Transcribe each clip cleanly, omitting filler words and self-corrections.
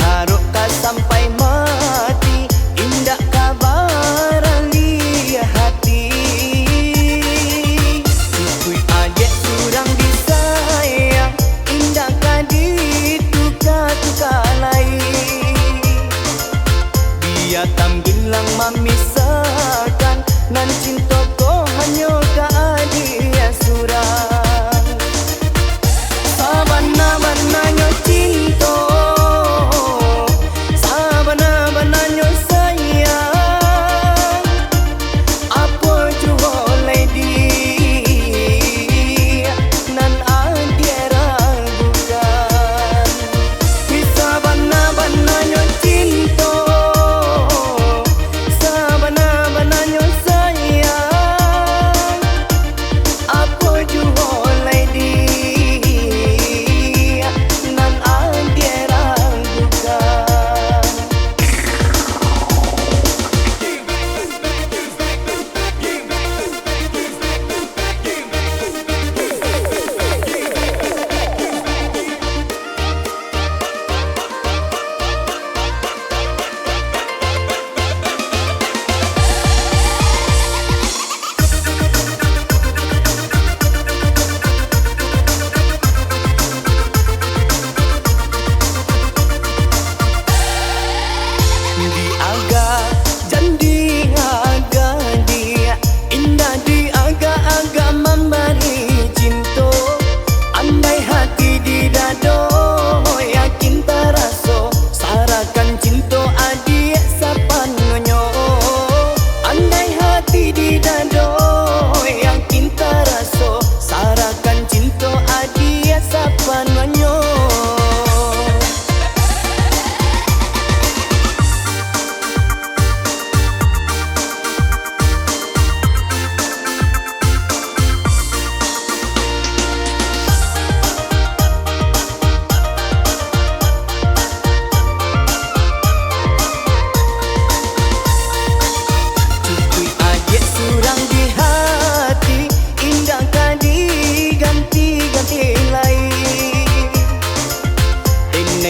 haruk tak sampai mati, indah kabar lihat hati. Tukui adik surang disayang, indah kadi tuka-tuka lain. Dia tam gilang memisahkan, nan cinta ko hanya ka dia surang. Sabana-bananya cinta, sabana-bananya sayang, apa jua lady nan dia ragukan. Sabana-bananya cinta, sabana-bananya sayang, apa jua lady nan dia ragukan.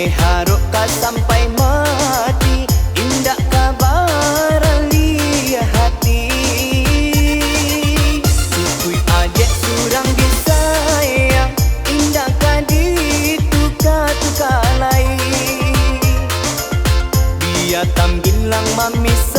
Haruk tak sampai mati, indah kabar lihat hati. Tukui adik surang disayang, indah kadi tuka-tuka lain. Dia tam gilang memisahkan,